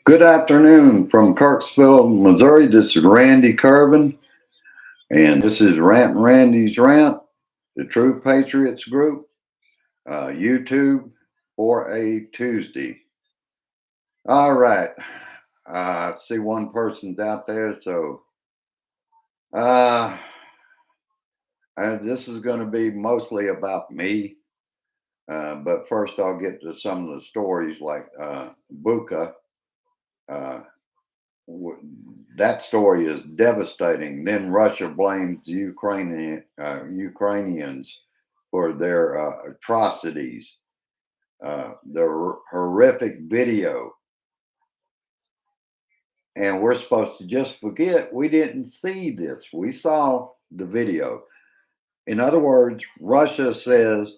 Good afternoon from Kirksville, Missouri. This is Randy Curvin, and this is Rant and Randy's Rant, the True Patriots group, YouTube for a Tuesday. All right. I see one person's out there, so uh, this is going to be mostly about me. But first, I'll get to some of the stories like Buka. Uh, that story is devastating. Then Russia blames the Ukrainians for their atrocities. The horrific video, and we're supposed to just forget we didn't see this. We saw the video. In other words, Russia says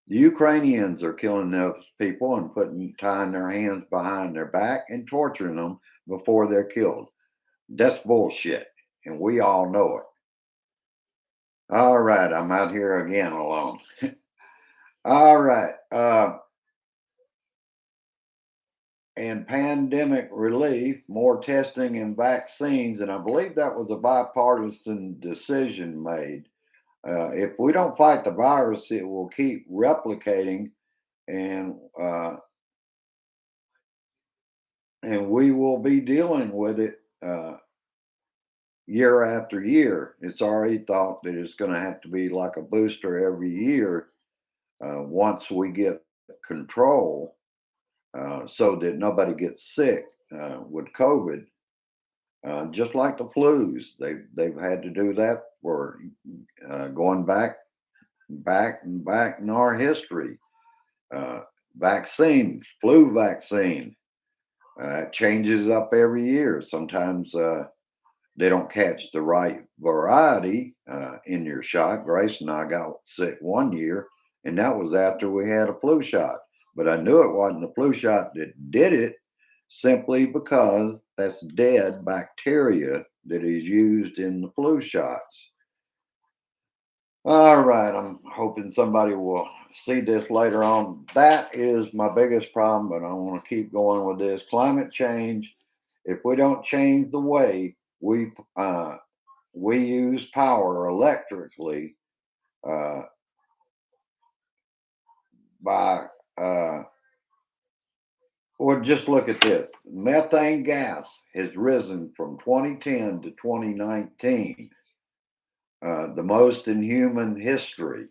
the Ukrainians are killing those people and tying their hands behind their back and torturing them before they're killed. That's bullshit, and we all know it. All right, I'm out here again alone. All right. And pandemic relief, more testing and vaccines, and I believe that was a bipartisan decision made. If we don't fight the virus, it will keep replicating, and and we will be dealing with it year after year. It's already thought that it's going to have to be like a booster every year once we get control, so that nobody gets sick with COVID. Just like the flus, they've had to do that for going back in our history. Vaccines, flu vaccine, it changes up every year. Sometimes they don't catch the right variety in your shot. Grace and I got sick one year, and that was after we had a flu shot. But I knew it wasn't the flu shot that did it, simply because that's dead bacteria that is used in the flu shots. All right, I'm hoping somebody will see this later on. That is my biggest problem, but I want to keep going with this. Climate change, if we don't change the way we use power electrically uh, by well, just look at this. Methane gas has risen from 2010 to 2019, the most in human history.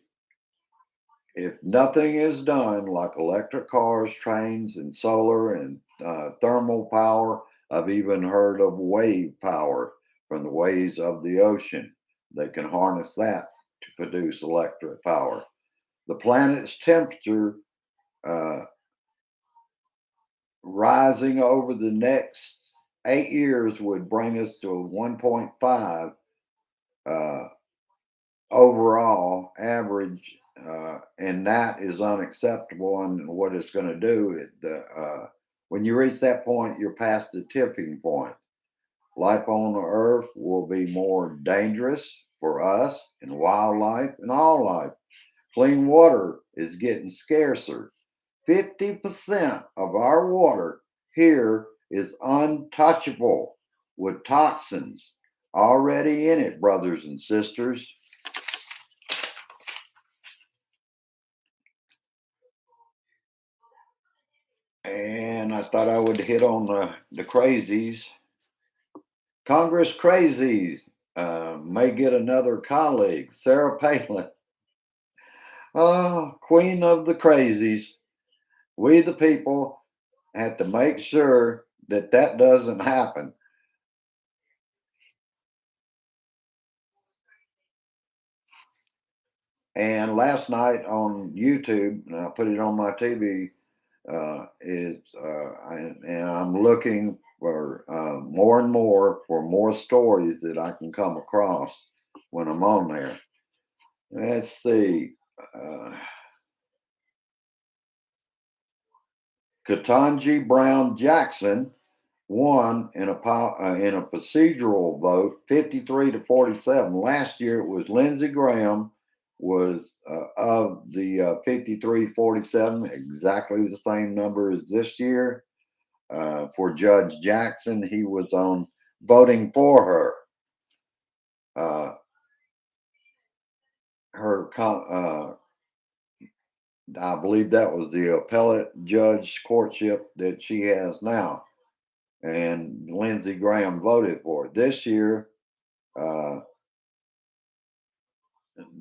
If nothing is done, like electric cars, trains, and solar and thermal power, I've even heard of wave power from the waves of the ocean. They can harness that to produce electric power. The planet's temperature uh, rising over the next 8 years would bring us to a 1.5 uh, overall average, and that is unacceptable. And what it's going to do, when you reach that point, you're past the tipping point. Life on the earth will be more dangerous for us and wildlife and all life. Clean water is getting scarcer. 50% of our water here is untouchable with toxins already in it, brothers and sisters. And I thought I would hit on the crazies. Congress crazies may get another colleague, Sarah Palin. Oh, queen of the crazies. We, the people, have to make sure that that doesn't happen. And last night on YouTube, and I put it on my TV, and I'm looking for more and more for more stories that I can come across when I'm on there. Let's see. Ketanji Brown Jackson won in a procedural vote, 53 to 47. Last year it was Lindsey Graham was of the 53-47, exactly the same number as this year. for Judge Jackson. He was on voting for her. I believe that was the appellate judge courtship that she has now. And Lindsey Graham voted for it. This year,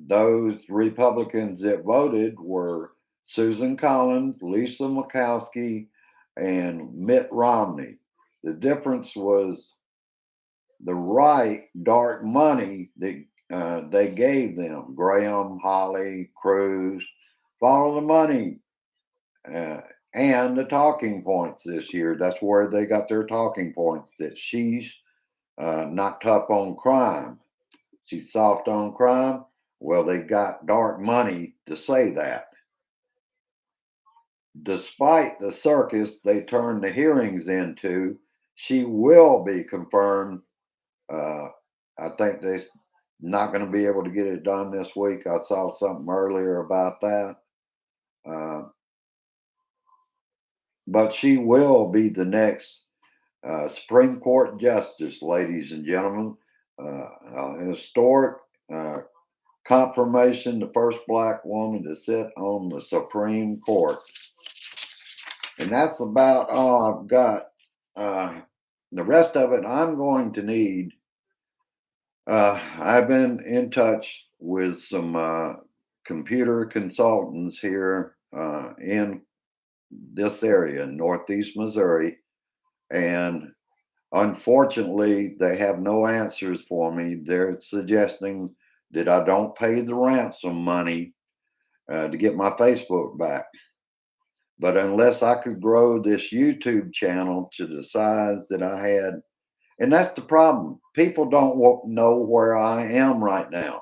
those Republicans that voted were Susan Collins, Lisa Murkowski, and Mitt Romney. The difference was the right dark money that they gave them. Graham, Holly, Cruz, follow the money, and the talking points this year. That's where they got their talking points, that she's not tough on crime. She's soft on crime. Well, they got dark money to say that. Despite the circus they turned the hearings into, she will be confirmed. I think they're not going to be able to get it done this week. I saw something earlier about that. But she will be the next Supreme Court Justice, ladies and gentlemen. An historic confirmation, the first Black woman to sit on the Supreme Court. And that's about all I've got. The rest of it I'm going to need. I've been in touch with some computer consultants here in this area, Northeast Missouri, and unfortunately, they have no answers for me. They're suggesting that I don't pay the ransom money to get my Facebook back. But unless I could grow this YouTube channel to the size that I had, and that's the problem. People don't know where I am right now.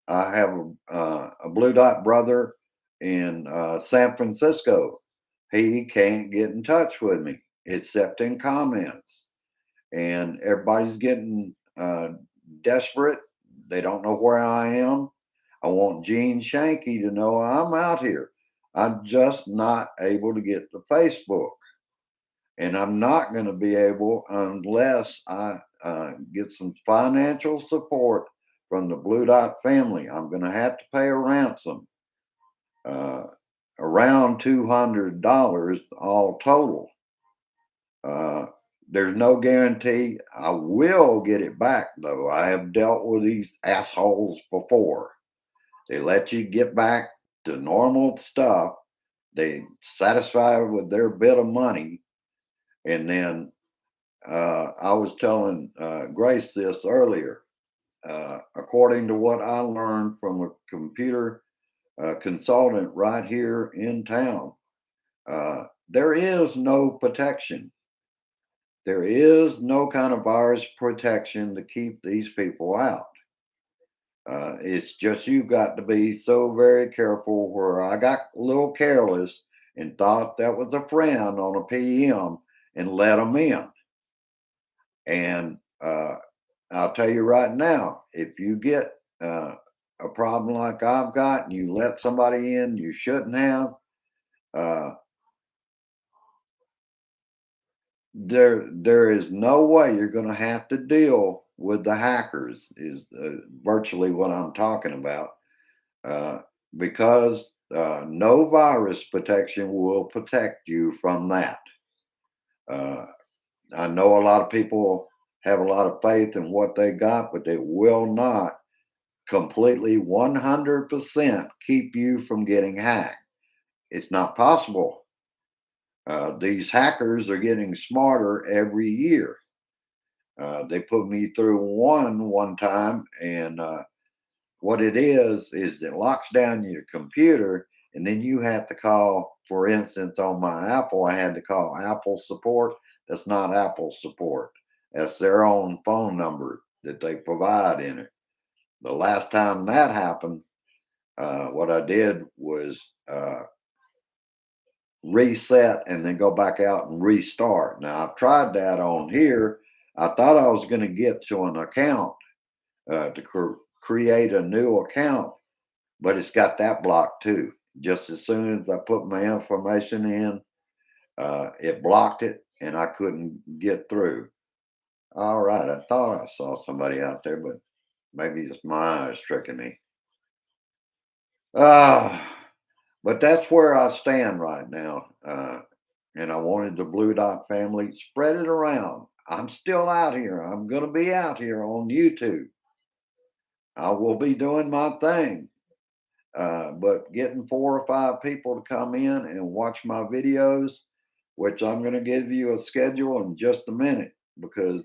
I have a Blue Dot brother in San Francisco. He can't get in touch with me except in comments. And everybody's getting desperate. They don't know where I am. I want Gene Shanky to know I'm out here. I'm just not able to get to Facebook. And I'm not going to be able unless I get some financial support from the Blue Dot family. I'm going to have to pay a ransom, around $200 all total. There's no guarantee I will get it back, though. I have dealt with these assholes before. They let you get back to normal stuff. They satisfy with their bit of money. And then I was telling Grace this earlier. According to what I learned from a computer consultant right here in town, there is no protection. There is no kind of virus protection to keep these people out. It's just you've got to be so very careful. Where I got a little careless and thought that was a friend on a PM and let them in. And I'll tell you right now, if you get a problem like I've got and you let somebody in you shouldn't have, there is no way you're going to have to deal with the hackers. Is virtually what I'm talking about, because no virus protection will protect you from that. I know a lot of people have a lot of faith in what they got, but they will not completely 100% keep you from getting hacked. It's not possible. These hackers are getting smarter every year. They put me through one time, and what it is it locks down your computer, and then you have to call. For instance, on my Apple, I had to call Apple support. That's not Apple support. That's their own phone number that they provide in it. The last time that happened, what I did was reset and then go back out and restart. Now, I've tried that on here. I thought I was going to get to an account to create a new account, but it's got that blocked too. Just as soon as I put my information in, it blocked it and I couldn't get through. All right, I thought I saw somebody out there, but maybe it's my eyes tricking me. Ah, but that's where I stand right now. And I wanted the Blue Dot family spread it around. I'm still out here. I'm going to be out here on YouTube. I will be doing my thing. But getting 4 or 5 people to come in and watch my videos, which I'm going to give you a schedule in just a minute because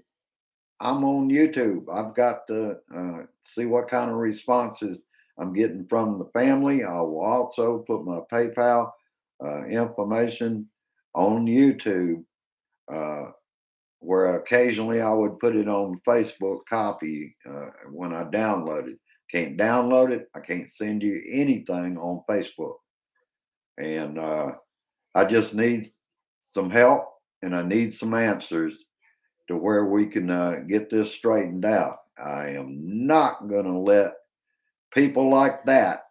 I'm on YouTube. I've got to see what kind of responses I'm getting from the family. I will also put my PayPal information on YouTube, uh, where occasionally I would put it on Facebook copy when I download it. Can't download it. I can't send you anything on Facebook. And I just need some help and I need some answers to where we can get this straightened out. I am not going to let people like that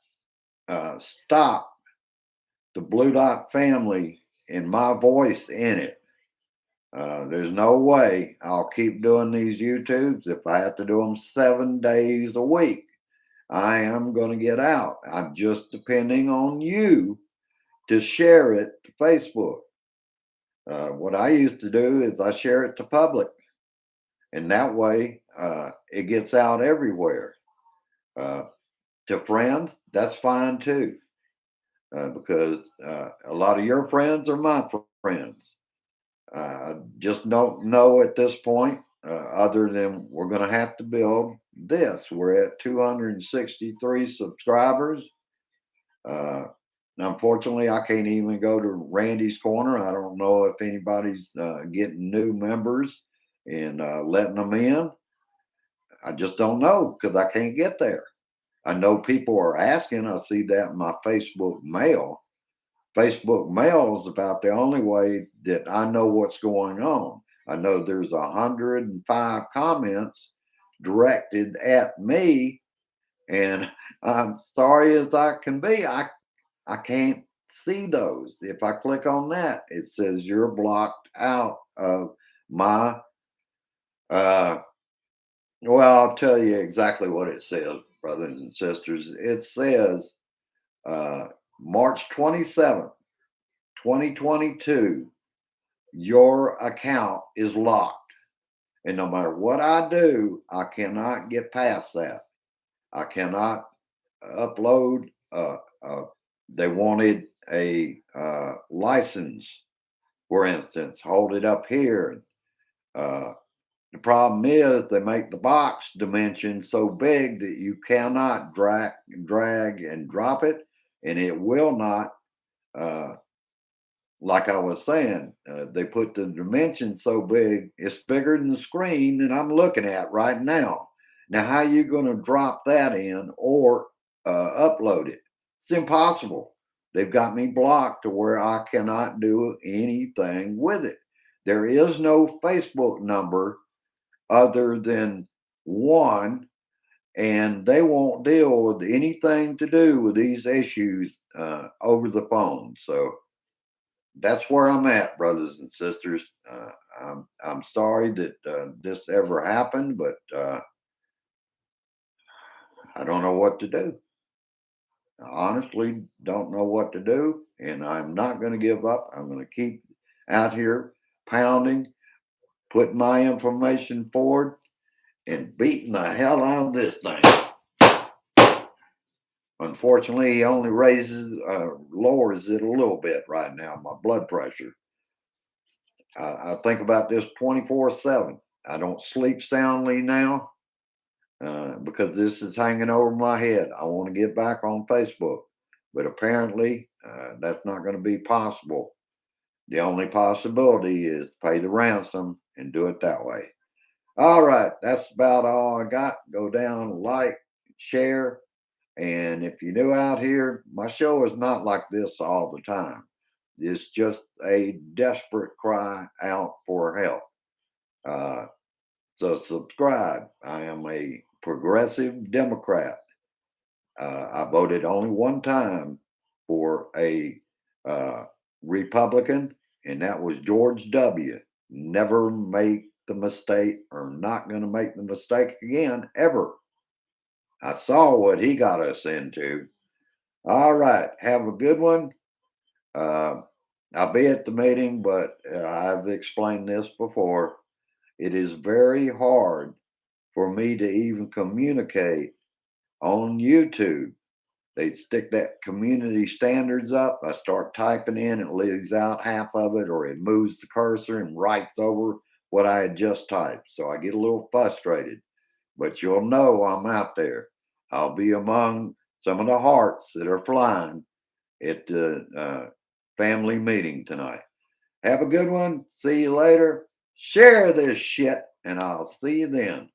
stop the Blue Dot family and my voice in it. There's no way I'll keep doing these YouTubes if I have to do them 7 days a week. I am going to get out. I'm just depending on you to share it to Facebook. What I used to do is I share it to public, and that way it gets out everywhere. Uh, to friends, that's fine too, because a lot of your friends are my friends. I just don't know at this point, other than we're going to have to build this. We're at 263 subscribers. Uh, Unfortunately, I can't even go to Randy's Corner. I don't know if anybody's getting new members and letting them in. I just don't know because I can't get there. I know people are asking. I see that in my Facebook mail. Facebook mail is about the only way that I know what's going on. I know there's 105 comments directed at me, and I'm sorry as I can be, I can't see those. If I click on that, it says you're blocked out of my. Uh, well, I'll tell you exactly what it says, brothers and sisters. It says uh, March 27th, 2022, your account is locked. And no matter what I do, I cannot get past that. I cannot upload. They wanted a license, for instance, hold it up here. Uh, the problem is they make the box dimension so big that you cannot drag and drop it, and it will not. Uh, like I was saying, they put the dimension so big, it's bigger than the screen that I'm looking at right now. Now, how you going to drop that in or upload it? It's impossible. They've got me blocked to where I cannot do anything with it. There is no Facebook number other than one, and they won't deal with anything to do with these issues over the phone. So, that's where I'm at, brothers and sisters. I'm sorry that this ever happened, but I don't know what to do. I honestly don't know what to do, and I'm not going to give up. I'm going to keep out here pounding, putting my information forward, and beating the hell out of this thing. Unfortunately, he only lowers it a little bit right now, my blood pressure. I think about this 24/7. I don't sleep soundly now because this is hanging over my head. I want to get back on Facebook, but apparently that's not going to be possible. The only possibility is pay the ransom and do it that way. All right, that's about all I got. Go down, like, share, and if you're new out here, my show is not like this all the time. It's just a desperate cry out for help. Uh, so subscribe. I am a progressive Democrat. I voted only one time for a uh, Republican, and that was George W. never make the mistake or not going to make the mistake again, ever. I saw what he got us into. All right. Have a good one. Uh, I'll be at the meeting, but I've explained this before. It is very hard for me to even communicate on YouTube. They stick that community standards up. I start typing in, it leaves out half of it, or it moves the cursor and writes over what I had just typed. So I get a little frustrated, but you'll know I'm out there. I'll be among some of the hearts that are flying at the family meeting tonight. Have a good one. See you later. Share this shit, and I'll see you then.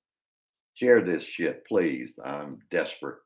Share this shit, please. I'm desperate.